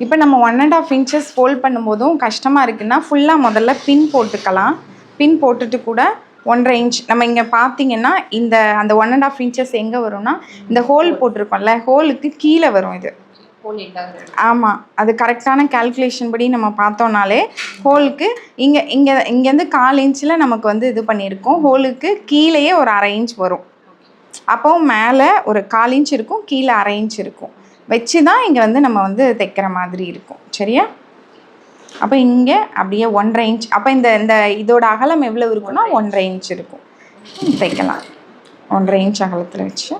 Speaker 1: இப்போ நம்ம 1.5 inches ஃபோல்ட் பண்ணும்போதும் கஷ்டமாக இருக்குன்னா ஃபுல்லாக முதல்ல பின் போட்டுக்கலாம். பின் போட்டுட்டு கூட 1.5 inch நம்ம இங்கே பார்த்தீங்கன்னா இந்த அந்த 1.5 inches எங்கே வரும்னா இந்த ஹோல் போட்டிருக்கோம்ல, ஹோலுக்கு கீழே வரும் இது. ஆமாம், அது கரெக்டான கால்குலேஷன் படி நம்ம பார்த்தோம்னாலே ஹோலுக்கு இங்கேருந்து 1/4 inch நமக்கு வந்து இது பண்ணியிருக்கோம். ஹோலுக்கு கீழேயே ஒரு 1/2 inch வரும். அப்போவும் மேலே ஒரு 1/4 inch இருக்கும், கீழே 1/2 inch இருக்கும். வச்சு தான் இங்கே வந்து நம்ம வந்து தைக்கிற மாதிரி இருக்கும். சரியா? அப்போ இங்கே அப்படியே 1.5 inch. அப்போ இந்த இதோட அகலம் எவ்வளோ இருக்குன்னா 1.5 inch இருக்கும். தைக்கலாம் 1.5 inch அகலத்தில் வச்சு.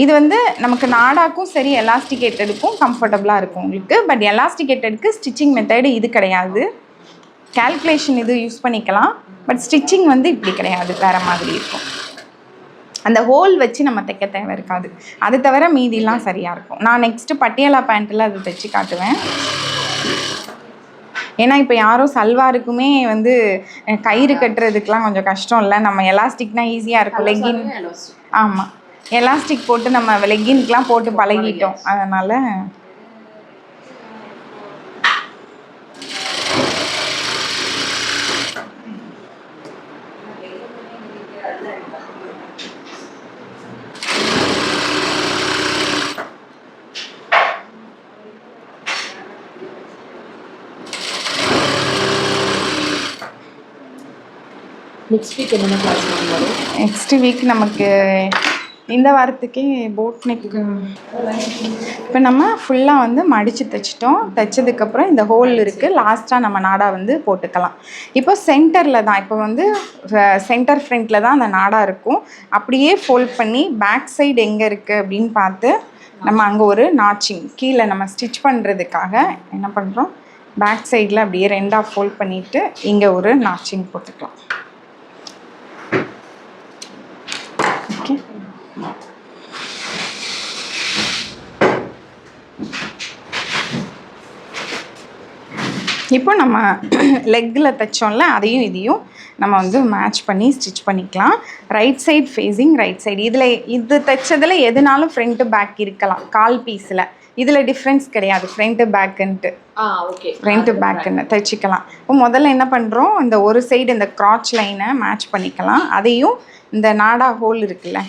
Speaker 1: இது வந்து நமக்கு நாடாக்கும் சரி எலாஸ்டிகேட்டடுக்கும் கம்ஃபர்டபுளாக இருக்கும் உங்களுக்கு. பட் எலாஸ்டிகேட்டடுக்கு ஸ்டிச்சிங் மெத்தடு இது கிடையாது. கால்குலேஷன் இது யூஸ் பண்ணிக்கலாம். பட் ஸ்டிச்சிங் வந்து இப்படி கிடையாது, வேறு மாதிரி இருக்கும். அந்த ஹோல் வச்சு நம்ம தைக்க தேவை இருக்காது. அது தவிர மீதிலாம் சரியாக இருக்கும். நான் நெக்ஸ்ட்டு பட்டியாலா பேண்ட்டில் அது தைச்சி காட்டுவேன். ஏன்னா இப்போ யாரும் சல்வாருக்குமே வந்து கயிறு கட்டுறதுக்கெலாம் கொஞ்சம் கஷ்டம் இல்லை. நம்ம எலாஸ்டிக்னால் ஈஸியாக இருக்கும். லெக்கின், ஆமாம், எலாஸ்டிக் போட்டு நம்ம லெக்கின்க்கெலாம் போட்டு பழகிட்டோம். அதனால்
Speaker 2: நெக்ஸ்ட் வீக் என்னென்ன கிளாஸ் வரும்?
Speaker 1: நெக்ஸ்ட் வீக் நமக்கு இந்த வாரத்துக்கே போட் நெக்கு. இப்போ நம்ம ஃபுல்லாக வந்து மடித்து தைச்சிட்டோம். தைச்சதுக்கப்புறம் இந்த ஹோல் இருக்குது, லாஸ்ட்டாக நம்ம நாடா வந்து போட்டுக்கலாம். இப்போ சென்டரில் தான், இப்போ வந்து சென்டர் ஃப்ரண்ட்டில் தான் அந்த நாடா இருக்கும். அப்படியே ஃபோல்ட் பண்ணி பேக் சைடு எங்கே இருக்குது அப்படின்னு பார்த்து நம்ம அங்கே ஒரு நாச்சிங் கீழே நம்ம ஸ்டிச் பண்ணுறதுக்காக என்ன பண்ணுறோம், பேக் சைடில் அப்படியே 2ஆக ஃபோல்ட் பண்ணிவிட்டு இங்கே ஒரு நாச்சிங் போட்டுக்கலாம். ஓகே, இப்போ நம்ம லெக்கில் தைச்சோம்ல, அதையும் இதையும் நம்ம வந்து மேட்ச் பண்ணி ஸ்டிச் பண்ணிக்கலாம். Right side facing right side. இது தைச்சதில் எதுனாலும் ஃப்ரண்ட்டு பேக் இருக்கலாம். கால் பீஸில் இதில் டிஃப்ரென்ஸ் கிடையாது, ஃப்ரண்ட்டு பேக்குன்ட்டு.
Speaker 2: ஓகே,
Speaker 1: ஃப்ரண்ட்டு பேக்குன்னு தைச்சிக்கலாம். இப்போ முதல்ல என்ன பண்ணுறோம், இந்த ஒரு சைடு இந்த க்ராச் லைனை மேட்ச் பண்ணிக்கலாம். அதையும் இந்த நாடா ஹோல் இருக்குல்ல,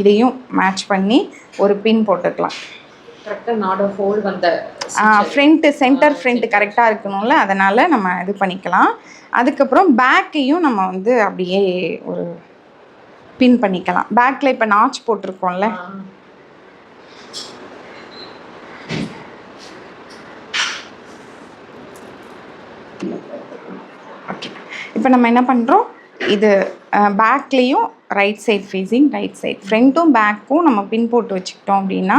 Speaker 1: இதையும் மேட்ச் பண்ணி ஒரு பின் போட்டுக்கலாம்.
Speaker 2: கரெக்டாக நாடா ஹோல் வந்த
Speaker 1: ஃப்ரண்ட்டு சென்டர் ஃப்ரண்ட்டு கரெக்டாக இருக்கணும்ல, அதனால் நம்ம இது பண்ணிக்கலாம். அதுக்கப்புறம் பேக்கையும் நம்ம வந்து அப்படியே ஒரு பின் பண்ணிக்கலாம். பேக்கில் இப்போ நாச் போட்டிருக்கோம்ல, ஓகே. இப்போ நம்ம என்ன பண்ணுறோம், இது பேக்லேயும் right side facing right side, ஃப்ரண்ட்டும் பேக்கும் நம்ம பின் போட்டு வச்சுக்கிட்டோம் அப்படின்னா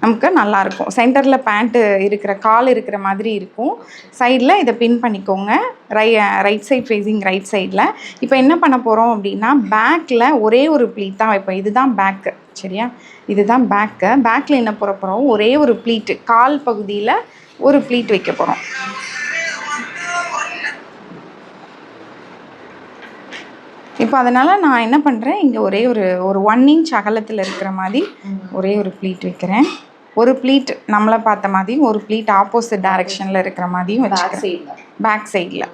Speaker 1: நமக்கு நல்லாயிருக்கும். சென்டரில் பேண்ட்டு இருக்கிற கால் இருக்கிற மாதிரி இருக்கும். சைடில் இதை பின் பண்ணிக்கோங்க, ரைட் சைட் ஃபேஸிங் ரைட் சைடில். இப்போ என்ன பண்ண போகிறோம் அப்படின்னா, பேக்கில் ஒரே ஒரு ப்ளீட் தான் வைப்போம். இதுதான் பேக்கு, சரியா? இதுதான் பேக்கு. பேக்கில் என்ன போட போகிறோம், ஒரே ஒரு ப்ளீட்டு, கால் பகுதியில் ஒரு ப்ளீட் வைக்க போகிறோம். இப்போ அதனால் நான் என்ன பண்ணுறேன், இங்கே ஒரே ஒரு 1 inch அகலத்தில் இருக்கிற மாதிரி ஒரே ஒரு ப்ளீட் வைக்கிறேன். ஒரு ப்ளீட் நம்மளை பார்த்த மாதிரியும் ஒரு ப்ளீட் ஆப்போசிட் டைரெக்ஷனில் இருக்கிற மாதிரியும் வச்சுக்கிறேன். பேக் சைடில்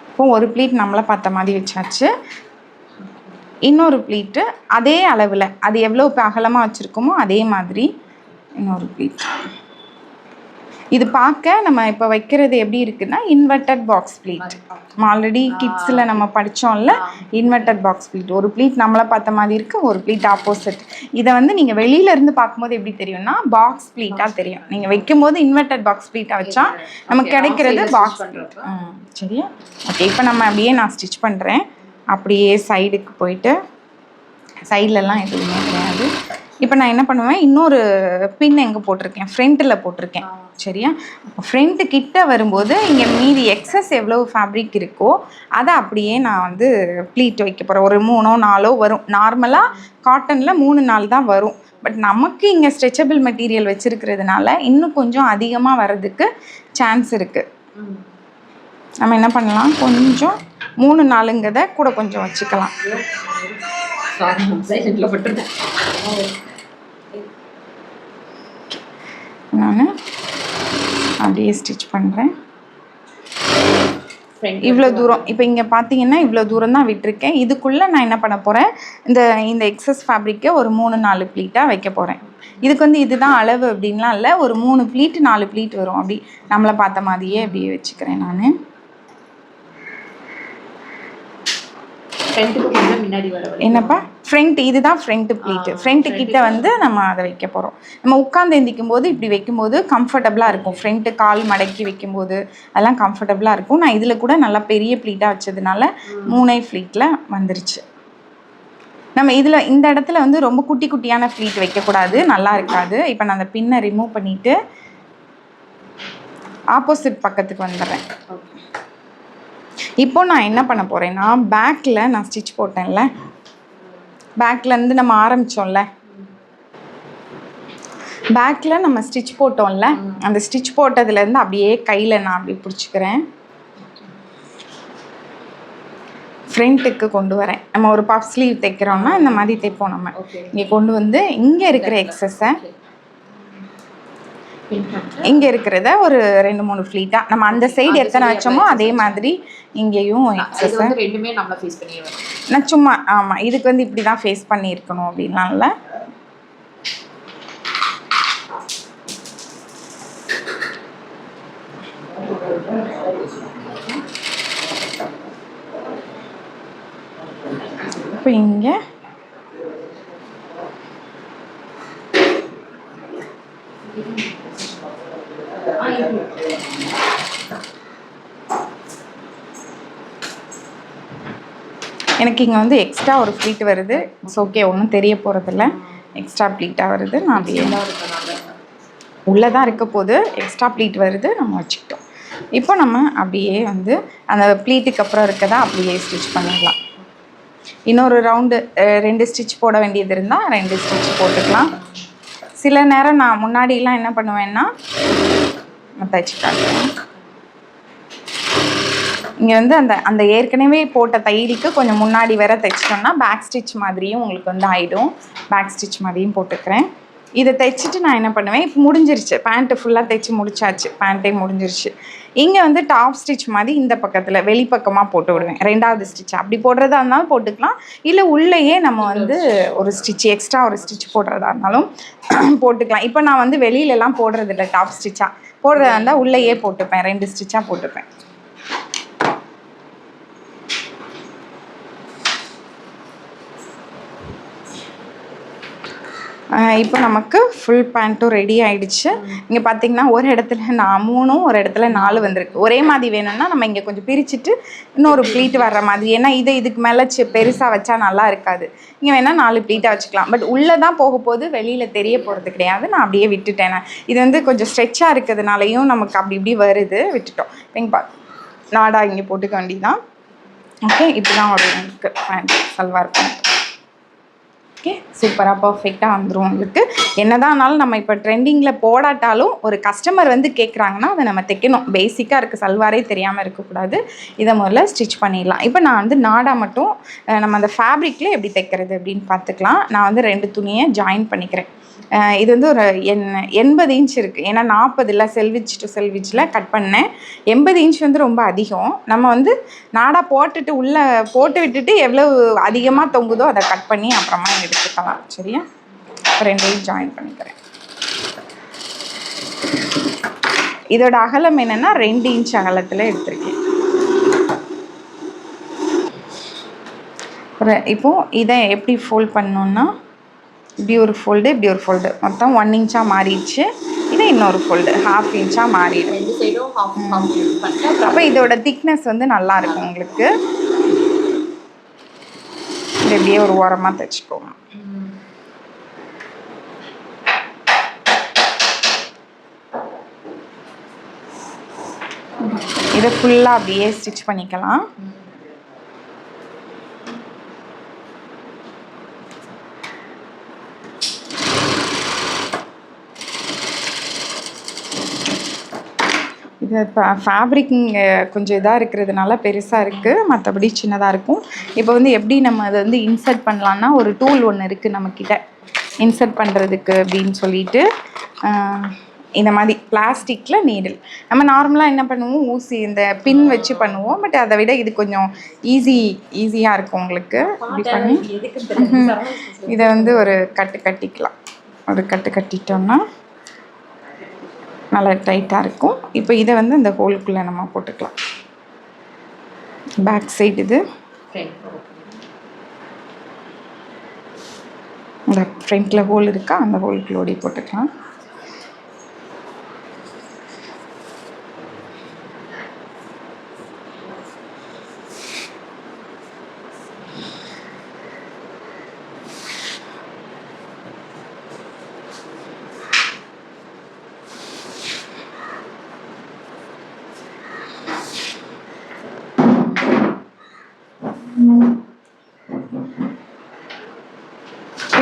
Speaker 1: இப்போ ஒரு ப்ளீட் நம்மளை பார்த்த மாதிரி வச்சாச்சு. இன்னொரு ப்ளீட்டு அதே அளவில், அது எவ்வளோ இப்போ அகலமாக வச்சுருக்கோமோ அதே மாதிரி இன்னொரு ப்ளீட். இது பார்க்க நம்ம இப்போ வைக்கிறது எப்படி இருக்குன்னா, இன்வெர்டட் பாக்ஸ் ப்ளீட். ஆல்ரெடி கிட்ஸில் நம்ம படித்தோம்ல, இன்வெர்டட் பாக்ஸ் ப்ளீட். ஒரு ப்ளீட் நம்மளை பார்த்த மாதிரி இருக்குது, ஒரு ப்ளீட் ஆப்போசிட். இதை வந்து நீங்கள் வெளியிலேருந்து பார்க்கும்போது எப்படி தெரியும்னா பாக்ஸ் ப்ளீட்டாக தெரியும். நீங்கள் வைக்கும்போது இன்வெர்டட் பாக்ஸ் ப்ளீட்டாக வச்சா நமக்கு கிடைக்கிறது பாக்ஸ் ப்ளீட். சரியா? ஓகே, இப்போ நம்ம அப்படியே நான் ஸ்டிச் பண்ணுறேன். அப்படியே சைடுக்கு போயிட்டு, சைட்லலாம் எதுவுமே கிடையாது, இப்போ நான் என்ன பண்ணுவேன், இன்னொரு பின் எங்கே போட்டிருக்கேன், ஃப்ரண்ட்டில் போட்டிருக்கேன். சரியா? ஃப்ரண்ட்டு கிட்ட வரும்போது இங்கே மீதி எக்ஸஸ் எவ்வளோ ஃபேப்ரிக் இருக்கோ அதை அப்படியே நான் வந்து ப்ளீட் வைக்க போகிறேன். ஒரு 3 4 வரும். நார்மலாக காட்டனில் 3 4 தான் வரும். பட் நமக்கு இங்கே ஸ்ட்ரெச்சபிள் மெட்டீரியல் வச்சுருக்கிறதுனால இன்னும் கொஞ்சம் அதிகமாக வர்றதுக்கு சான்ஸ் இருக்குது. நம்ம என்ன பண்ணலாம், கொஞ்சம் 3 4ங்கிறத கூட கொஞ்சம் வச்சுக்கலாம். நான் அப்படியே ஸ்டிச் பண்ணுறேன். இவ்வளோ தூரம் இப்போ இங்கே பார்த்தீங்கன்னா இவ்வளோ தூரம் தான் விட்டுருக்கேன். இதுக்குள்ளே நான் என்ன பண்ண போகிறேன், இந்த எக்ஸஸ் ஃபேப்ரிக்கை ஒரு 3 4 ப்ளீட்டாக வைக்க போகிறேன். இதுக்கு வந்து இதுதான் அளவு அப்படின்லாம் இல்லை, ஒரு 3 ப்ளீட் 4 ப்ளீட் வரும். அப்படி நம்மளை பார்த்த மாதிரியே அப்படியே வச்சுக்கிறேன் நான். என்னப்பா ஃப்ரண்ட், இதுதான் ஃப்ரண்ட் ப்ளீட்டு. ஃப்ரண்ட்டு கிட்ட வந்து நம்ம அதை வைக்க போகிறோம். நம்ம உட்காந்து எந்திக்கும் போது இப்படி வைக்கும்போது கம்ஃபர்டபுளாக இருக்கும். ஃப்ரண்ட்டு கால் மடக்கி வைக்கும்போது அதெல்லாம் கம்ஃபர்டபுளாக இருக்கும். நான் இதில் கூட நல்லா பெரிய ப்ளீட்டாக வச்சதுனால 3 ப்ளீட்டில் வந்துருச்சு. நம்ம இதில் இந்த இடத்துல வந்து ரொம்ப குட்டி குட்டியான ப்ளீட் வைக்கக்கூடாது, நல்லா இருக்காது. இப்போ நான் அந்த பின்னை ரிமூவ் பண்ணிவிட்டு ஆப்போசிட் பக்கத்துக்கு வந்துடுறேன். இப்போ நான் என்ன பண்ண போகிறேன்னா, பேக்கில் நான் ஸ்டிச் போட்டேன்ல, பேக்லேருந்து நம்ம ஆரம்பித்தோம்ல, பேக்கில் நம்ம ஸ்டிச் போட்டோம்ல, அந்த ஸ்டிச் போட்டதுலேருந்து அப்படியே கையில் நான் அப்படி பிடிச்சிக்கிறேன், ஃப்ரண்ட்டுக்கு கொண்டு வரேன். நம்ம ஒரு பஃப் ஸ்லீவ் தைக்கிறோம்னா இந்த மாதிரி தைப்போம். நம்ம இங்கே கொண்டு வந்து இங்கே இருக்கிற எக்ஸஸை இங்கே இருக்கிறத ஒரு 2 3 ஃப்ளீட்டாக நம்ம அந்த சைடு எத்தனை வச்சோமோ அதே மாதிரி இங்கேயும் எக்ஸஸை நான் சும்மா ஆமாம் இதுக்கு வந்து இப்படி தான் ஃபேஸ் பண்ணியிருக்கணும் அப்படின்லாம்ல. இப்போ இங்கே எனக்கு இங்கே வந்து எக்ஸ்ட்ரா ஒரு ப்ளீட் வருது. இட்ஸ் ஓகே, ஒன்றும் தெரிய போகிறதில்ல. எக்ஸ்ட்ரா ப்ளீட்டாக வருது. நான் அப்படியே உள்ளே தான் இருக்க போது எக்ஸ்ட்ரா ப்ளீட் வருது, நம்ம வச்சுக்கிட்டோம். இப்போ நம்ம அப்படியே வந்து அந்த ப்ளீட்டுக்கு அப்புறம் இருக்கதா அப்படியே ஸ்டிச் பண்ணிடலாம். இன்னொரு ரவுண்டு 2 ஸ்டிச் போட வேண்டியது இருந்தால் 2 ஸ்டிச் போட்டுக்கலாம். சில நேரம் நான் முன்னாடிலாம் என்ன பண்ணுவேன்னா தைச்சி காட்டுறேன். இங்கே வந்து அந்த ஏற்கனவே போட்ட தையலுக்கு கொஞ்சம் முன்னாடி வேற தைச்சிட்டோம்னா பேக் ஸ்டிச் மாதிரியும் உங்களுக்கு வந்து ஆகிடும். பேக் ஸ்டிச் மாதிரியும் போட்டுக்கிறேன். இதை தைச்சிட்டு நான் என்ன பண்ணுவேன், இப்போ முடிஞ்சிருச்சு, பேண்ட்டு ஃபுல்லாக தைச்சி முடிச்சாச்சு, பேண்ட்டே முடிஞ்சிருச்சு. இங்கே வந்து டாப் ஸ்டிச் மாதிரி இந்த பக்கத்தில் வெளிப்பக்கமாக போட்டு விடுவேன். 2வது ஸ்டிச் அப்படி போடுறதா இருந்தாலும் போட்டுக்கலாம், இல்லை உள்ளேயே நம்ம வந்து ஒரு ஸ்டிச் எக்ஸ்ட்ரா ஒரு ஸ்டிச் போடுறதா இருந்தாலும் போட்டுக்கலாம். இப்போ நான் வந்து வெளியிலலாம் போடுறதில்ல, டாப் ஸ்டிச்சாக போடுறதா இருந்தால் உள்ளேயே போட்டுப்பேன், 2 ஸ்டிச்சாக போட்டுப்பேன். இப்போ நமக்கு ஃபுல் பேண்ட்டும் ரெடி ஆகிடுச்சு. இங்கே பார்த்திங்கன்னா ஒரு இடத்துல 3 ஒரு இடத்துல 4 வந்திருக்கு. ஒரே மாதிரி வேணும்னா நம்ம இங்கே கொஞ்சம் பிரிச்சுட்டு இன்னொரு ப்ளீட் வர்ற மாதிரி, ஏன்னா இதுக்கு மேலே பெருசாக வச்சா நல்லா இருக்காது. இங்கே வேணால் 4 ப்ளீட்டாக வச்சுக்கலாம். பட் உள்ளே தான் போக போது, வெளியில் தெரிய போகிறது கிடையாது. நான் அப்படியே விட்டுட்டேன். இது வந்து கொஞ்சம் ஸ்ட்ரெச்சாக இருக்கிறதுனாலையும் நமக்கு அப்படி இப்படி வருது, விட்டுட்டோம். இங்கே நாடா இங்கே போட்டுக்க வேண்டியதான். ஓகே, இப்படி தான் ஒரு எனக்கு பேண்ட் சல்வார் பேண்ட். ஓகே, சூப்பராக பர்ஃபெக்டாக வந்துடும் உங்களுக்கு. என்ன தான் ஆனாலும் நம்ம இப்போ ட்ரெண்டிங்கில் போடாட்டாலும் ஒரு கஸ்டமர் வந்து கேட்குறாங்கன்னா அதை நம்ம தைக்கணும். பேசிக்காக இருக்குது, சல்வாரே தெரியாமல் இருக்கக்கூடாது. இதை முதல்ல ஸ்டிச் பண்ணிடலாம். இப்போ நான் வந்து நாடா மட்டும் நம்ம அந்த ஃபேப்ரிக்கில் எப்படி தைக்கிறது அப்படின்னு பார்த்துக்கலாம். நான் வந்து 2 துணியை ஜாயின் பண்ணிக்கிறேன். இது வந்து ஒரு 80 இன்ச் இருக்குது. ஏன்னா 40 செல்விச் டு செல்விச்சில் கட் பண்ணேன். 80 இன்ச் வந்து ரொம்ப அதிகம். நம்ம வந்து நாடா போட்டுட்டு உள்ளே போட்டு விட்டுட்டு எவ்வளோ அதிகமாக தொங்குதோ அதை கட் பண்ணி அப்புறமா எடுத்துக்கலாம். சரியா? 2 ஜாயின் பண்ணிக்கிறேன். இதோட அகலம் என்னென்னா 2 இன்ச் அகலத்தில் எடுத்திருக்கேன். இப்போது இதை எப்படி ஃபோல்ட் பண்ணோன்னா இப்படி ஒரு ஃபோல்டு மொத்தம் 1 இன்ச்சாக மாறிடுச்சு. இது இன்னொரு ஃபோல்டு 1/2 இன்ச்சாக மாறிடும். அப்போ இதோட திக்னஸ் வந்து நல்லாயிருக்கும் உங்களுக்கு. இது எப்படியே ஒரு ஓரமாக தைச்சிக்கோங்க. இதை ஃபுல்லாக அப்படியே ஸ்டிச் பண்ணிக்கலாம். இது ஃபேப்ரிக் கொஞ்சம் இதாக இருக்கிறதுனால பெருசாக இருக்குது, மற்றபடி சின்னதாக இருக்கும். இப்போ வந்து எப்படி நம்ம அதை வந்து இன்சர்ட் பண்ணலான்னா ஒரு டூல் ஒன்று இருக்குது நம்மக்கிட்ட இன்சர்ட் பண்ணுறதுக்கு அப்படின்னு சொல்லிட்டு இந்த மாதிரி பிளாஸ்டிக்கில் நீடில். நம்ம நார்மலாக என்ன பண்ணுவோம், ஊசி இந்த பின் வச்சு பண்ணுவோம். பட் அதை விட இது கொஞ்சம் ஈஸியாக இருக்கும் உங்களுக்கு. இப்படி பண்ணி இதை வந்து ஒரு கட்டிக்கலாம். ஒரு கட்டிட்டோம்னா நல்லா டைட்டாக இருக்கும். இப்போ இதை வந்து இந்த ஹோலுக்குள்ளே நம்ம போட்டுக்கலாம். பேக் சைடு இது இந்த ஃப்ரண்ட்டில் ஹோல் இருக்கா, அந்த ஹோலுக்குள்ள ஓடி போட்டுக்கலாம்.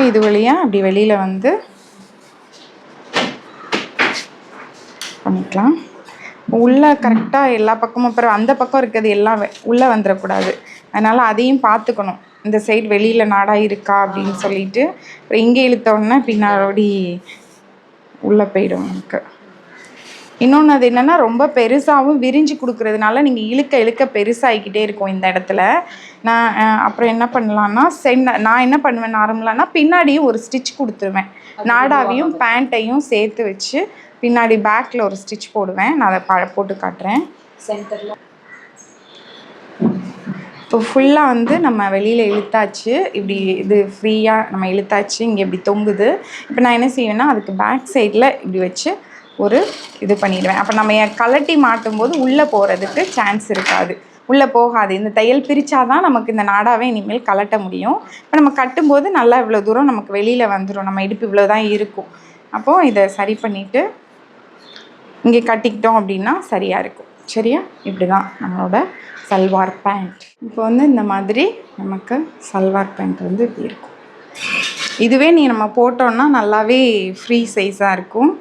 Speaker 1: இது வழியாக அப்படி வெளியில் வந்து பண்ணிக்கலாம். உள்ளே கரெக்டாக எல்லா பக்கமும் அப்புறம் அந்த பக்கம் இருக்கிறது எல்லாம் உள்ளே வந்துடக்கூடாது. அதனால் அதையும் பார்த்துக்கணும். இந்த சைடு வெளியில் நாடாக இருக்கா அப்படின்னு சொல்லிட்டு அப்புறம் இங்கே இழுத்தோடனே பின்னாடி உள்ளே போயிடும் நமக்கு. இன்னொன்று அது என்னென்னா ரொம்ப பெருசாகவும் விரிஞ்சு கொடுக்குறதுனால நீங்கள் இழுக்க பெருசாகிக்கிட்டே இருக்கும் இந்த இடத்துல. நான் அப்புறம் என்ன பண்ணலான்னா நான் என்ன பண்ணுவேன் நார்மலானா பின்னாடியும் ஒரு ஸ்டிச் கொடுத்துருவேன். நாடாவையும் பேண்ட்டையும் சேர்த்து வச்சு பின்னாடி பேக்கில் ஒரு ஸ்டிச் போடுவேன். நான் அதை போட்டு காட்டுறேன்.
Speaker 2: சென்டரில்
Speaker 1: இப்போ ஃபுல்லாக வந்து நம்ம வெளியில் இழுத்தாச்சு. இப்படி இது ஃப்ரீயாக நம்ம இழுத்தாச்சு. இங்கே இப்படி தொங்குது. இப்போ நான் என்ன செய்வேன்னா அதுக்கு பேக் சைடில் இப்படி வச்சு ஒரு இது பண்ணிடுவேன். அப்போ நம்ம கலட்டி மாட்டும் போது உள்ளே போகிறதுக்கு சான்ஸ் இருக்காது, உள்ளே போகாது. இந்த தையல் பிரித்தாதான் நமக்கு இந்த நாடாவே இனிமேல் கலட்ட முடியும். இப்போ நம்ம கட்டும்போது நல்லா இவ்வளோ தூரம் நமக்கு வெளியில் வந்துடும். நம்ம இடுப்பு இவ்வளோ தான் இருக்கும். அப்போது இதை சரி பண்ணிவிட்டு இங்கே கட்டிக்கிட்டோம் அப்படின்னா சரியாக இருக்கும். சரியா? இப்படி தான் நம்மளோட சல்வார் பேண்ட். இப்போ வந்து இந்த மாதிரி நமக்கு சல்வார் பேண்ட் வந்து இப்படி இருக்கும். இதுவே நம்ம போட்டோன்னா நல்லாவே ஃப்ரீ சைஸாக இருக்கும்.